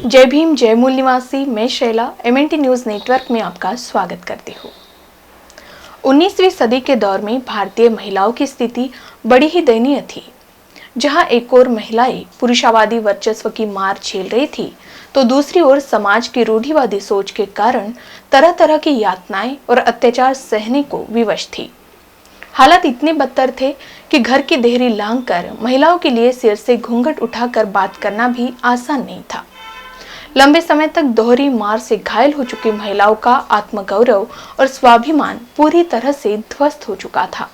जय भीम जय मूल निवासी, मैं शैला एमएनटी न्यूज नेटवर्क में आपका स्वागत करती हूँ। 19वीं सदी के दौर में भारतीय महिलाओं की स्थिति बड़ी ही दयनीय थी। जहां एक ओर महिलाएं पुरुषावादी वर्चस्व की मार झेल रही थी, तो दूसरी ओर समाज की रूढ़िवादी सोच के कारण तरह तरह की यातनाएं और अत्याचार सहने को विवश थी। हालात इतने बदतर थे कि घर की देहरी लांघकर महिलाओं के लिए सिर से घूंघट उठाकर बात करना भी आसान नहीं था। लंबे समय तक दोहरी मार से घायल हो चुकी महिलाओं का आत्मगौरव और स्वाभिमान पूरी तरह से ध्वस्त हो चुका था।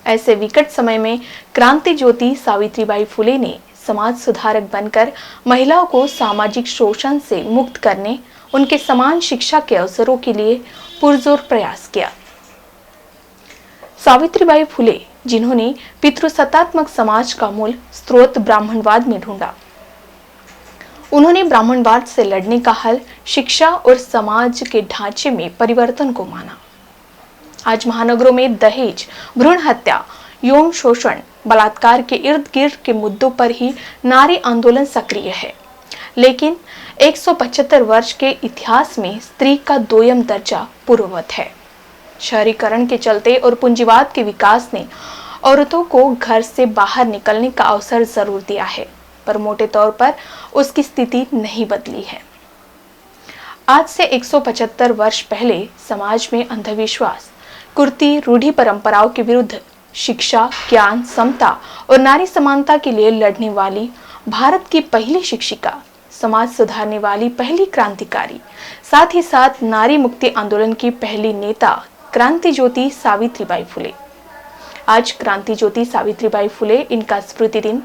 ऐसे विकट समय में क्रांति ज्योति सावित्रीबाई फुले ने समाज सुधारक बनकर महिलाओं को सामाजिक शोषण से मुक्त करने, उनके समान शिक्षा के अवसरों के लिए पुरजोर प्रयास किया। सावित्रीबाई फुले, जिन्होंने पितृसत्तात्मक समाज का मूल स्रोत ब्राह्मणवाद में ढूंढा, उन्होंने ब्राह्मणवाद से लड़ने का हल शिक्षा और समाज के ढांचे में परिवर्तन को माना। आज महानगरों में दहेज, भ्रूण हत्या, यौन शोषण, बलात्कार के इर्द गिर्द के मुद्दों पर ही नारी आंदोलन सक्रिय है। लेकिन 175 वर्ष के इतिहास में स्त्री का दोयम दर्जा पूर्ववत है। शहरीकरण के चलते और पूंजीवाद के विकास ने औरतों को घर से बाहर निकलने का अवसर जरूर दिया है, पर मोटे तौर पर उसकी स्थिति नहीं बदली है। आज से 175 वर्ष पहले समाज में अंधविश्वास, कुर्ती, रूढ़ी परंपराओं के विरुद्ध शिक्षा, ज्ञान, समता और नारी समानता के लिए लड़ने वाली भारत की पहली शिक्षिका, समाज सुधारने वाली पहली क्रांतिकारी, साथ ही साथ नारी मुक्ति आंदोलन की पहली नेता क्रांति ज्योति सावित्रीबाई फुले। आज क्रांति ज्योति सावित्रीबाई फुले, इनका स्मृति दिन।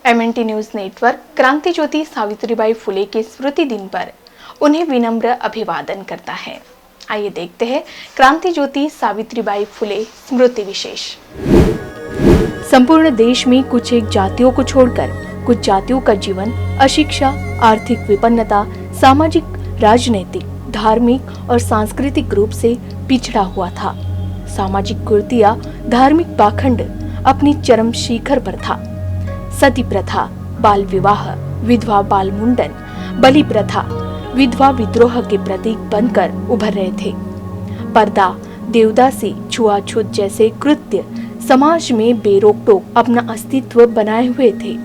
एमएनटी न्यूज नेटवर्क क्रांति ज्योति सावित्रीबाई फुले के स्मृति दिन पर उन्हें विनम्र अभिवादन करता है। आइए देखते हैं क्रांति ज्योति सावित्रीबाई फुले स्मृति विशेष। संपूर्ण देश में कुछ एक जातियों को छोड़कर कुछ जातियों का जीवन अशिक्षा, आर्थिक विपन्नता, सामाजिक, राजनीतिक, धार्मिक और सांस्कृतिक रूप से पिछड़ा हुआ था। सामाजिक कुरीतियां, धार्मिक पाखंड अपनी चरम शिखर पर था। सती प्रथा, बाल विवाह, विधवा बाल मुंडन, बलि प्रथा विधवा विद्रोह के प्रतीक बनकर उभर रहे थे। पर्दा, देवदासी, छुआछूत जैसे कृत्य समाज में बेरोक-टोक अपना अस्तित्व बनाए हुए थे।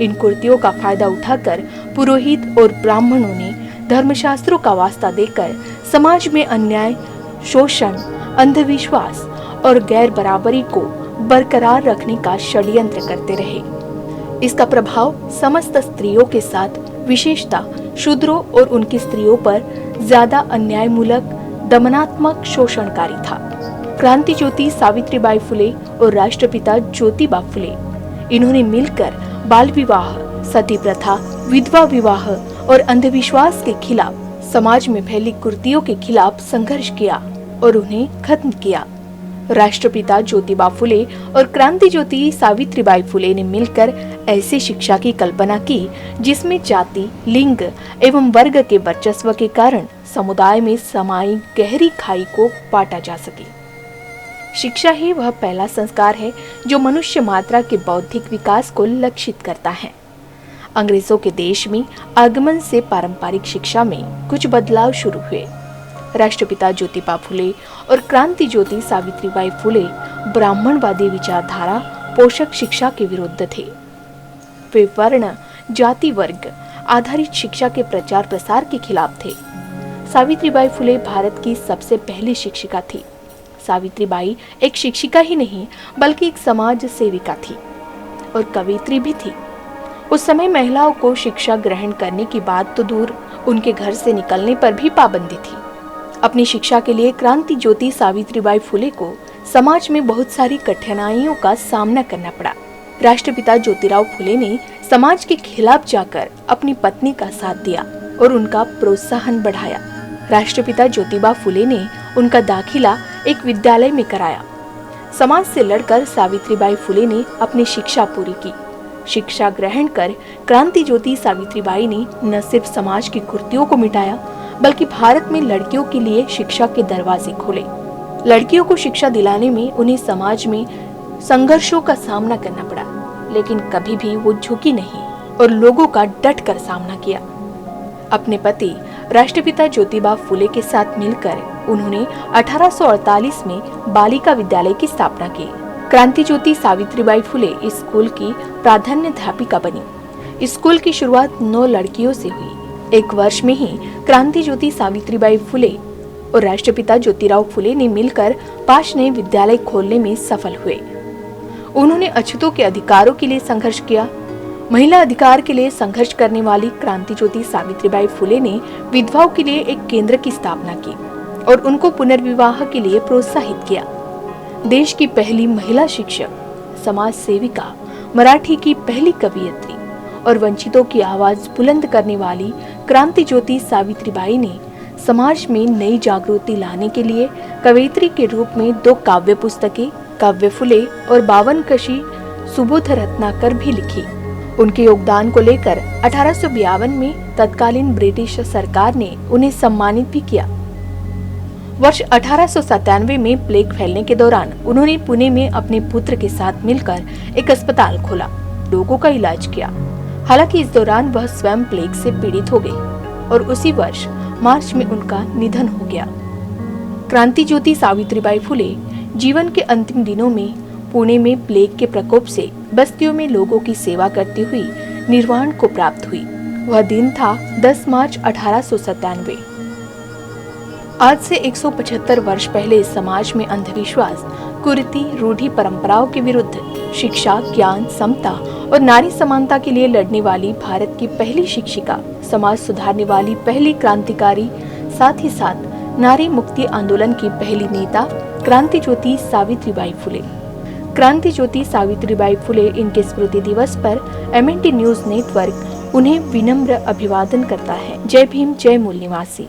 इन कुरीतियों का फायदा उठाकर पुरोहित और ब्राह्मणों ने धर्मशास्त्रों का वास्ता देकर समाज में अन्याय, शोषण, अंधविश्वास और गैर बराबरी को बरकरार रखने का षड्यंत्र करते रहे। इसका प्रभाव समस्त स्त्रियों के साथ, विशेषता शूद्रों और उनकी स्त्रियों पर ज्यादा अन्यायमूलक, दमनात्मक, शोषणकारी था। क्रांति ज्योति सावित्रीबाई फुले और राष्ट्रपिता ज्योतिबा फुले, इन्होंने मिलकर बाल विवाह, सती प्रथा, विधवा विवाह और अंधविश्वास के खिलाफ, समाज में फैली कुरीतियों के खिलाफ संघर्ष किया और उन्हें खत्म किया। राष्ट्रपिता ज्योतिबा फुले और क्रांति ज्योति सावित्रीबाई फुले ने मिलकर ऐसी शिक्षा की कल्पना की जिसमें जाति, लिंग एवं वर्ग के वर्चस्व के कारण समुदाय में समाई गहरी खाई को पाटा जा सके। शिक्षा ही वह पहला संस्कार है जो मनुष्य मात्रा के बौद्धिक विकास को लक्षित करता है। अंग्रेजों के देश में आगमन से पारंपरिक शिक्षा में कुछ बदलाव शुरू हुए। राष्ट्रपिता ज्योतिबा फुले और क्रांति ज्योति सावित्रीबाई फुले ब्राह्मणवादी विचारधारा, पोषक शिक्षा के विरुद्ध थे। वे वर्ण, जाति, वर्ग आधारित शिक्षा के प्रचार प्रसार के खिलाफ थे। सावित्रीबाई फुले भारत की सबसे पहली शिक्षिका थी। सावित्रीबाई एक शिक्षिका ही नहीं बल्कि एक समाज सेविका थी और कवयित्री भी थी। उस समय महिलाओं को शिक्षा ग्रहण करने की बात तो दूर, उनके घर से निकलने पर भी पाबंदी थी। अपनी शिक्षा के लिए क्रांति ज्योति सावित्रीबाई फुले को समाज में बहुत सारी कठिनाइयों का सामना करना पड़ा। राष्ट्रपिता ज्योतिराव फुले ने समाज के खिलाफ जाकर अपनी पत्नी का साथ दिया और उनका प्रोत्साहन बढ़ाया। राष्ट्रपिता ज्योतिबा फुले ने उनका दाखिला एक विद्यालय में कराया। समाज से लड़कर सावित्रीबाई फुले ने अपनी शिक्षा पूरी की। शिक्षा ग्रहण कर क्रांति ज्योति सावित्रीबाई ने न सिर्फ समाज की कुरीतियों को मिटाया बल्कि भारत में लड़कियों के लिए शिक्षा के दरवाजे खोले। लड़कियों को शिक्षा दिलाने में उन्हें समाज में संघर्षों का सामना करना पड़ा, लेकिन कभी भी वो झुकी नहीं और लोगों का डट कर सामना किया। अपने पति राष्ट्रपिता ज्योतिबा फुले के साथ मिलकर उन्होंने 1848 में बालिका विद्यालय की स्थापना की। क्रांति ज्योति सावित्रीबाई फुले इस स्कूल की प्राधान्याध्यापिका बनी। स्कूल की शुरुआत 9 लड़कियों से हुई। एक वर्ष में ही क्रांति ज्योति सावित्रीबाई फुले और राष्ट्रपिता ज्योतिराव फुले ने मिलकर 5 नए विद्यालय खोलने में सफल हुए। उन्होंने अछूतों के अधिकारों के लिए संघर्ष किया। महिला अधिकार के लिए संघर्ष करने वाली क्रांति ज्योति सावित्रीबाई फुले ने विधवाओं के लिए एक केंद्र की स्थापना की और उनको पुनर्विवाह के लिए प्रोत्साहित किया। देश की पहली महिला शिक्षक, समाज सेविका, मराठी की पहली कवयित्री और वंचितों की आवाज बुलंद करने वाली क्रांति ज्योति सावित्रीबाई ने समाज में नई जागृति लाने के लिए कवयित्री के रूप में 2 काव्य पुस्तकें काव्य फुले और 52 कशी सुबोध रत्नाकर भी लिखी। उनके योगदान को लेकर 1852 में तत्कालीन ब्रिटिश सरकार ने उन्हें सम्मानित भी किया। वर्ष 1897 में प्लेग फैलने के दौरान उन्होंने पुणे में अपने पुत्र के साथ मिलकर एक अस्पताल खोला, लोगों का इलाज किया। हालांकि इस दौरान वह स्वयं प्लेग से पीड़ित हो गई और उसी वर्ष मार्च में उनका निधन हो गया। क्रांति ज्योति सावित्रीबाई फुले जीवन के अंतिम दिनों में पुणे में प्लेग के प्रकोप से बस्तियों में लोगों की सेवा करती हुई निर्वाण को प्राप्त हुई। वह दिन था 10 मार्च 1897। आज से 175 वर्ष पहले समाज में अंधविश्वास, कुरीति, रूढ़ि परंपराओं के विरुद्ध शिक्षा, ज्ञान, समता और नारी समानता के लिए लड़ने वाली भारत की पहली शिक्षिका, समाज सुधारने वाली पहली क्रांतिकारी, साथ ही साथ नारी मुक्ति आंदोलन की पहली नेता क्रांति ज्योति सावित्रीबाई फुले। क्रांति ज्योति सावित्रीबाई फुले इनके स्मृति दिवस पर MNT न्यूज नेटवर्क उन्हें विनम्र अभिवादन करता है। जय भीम, जय मूल निवासी।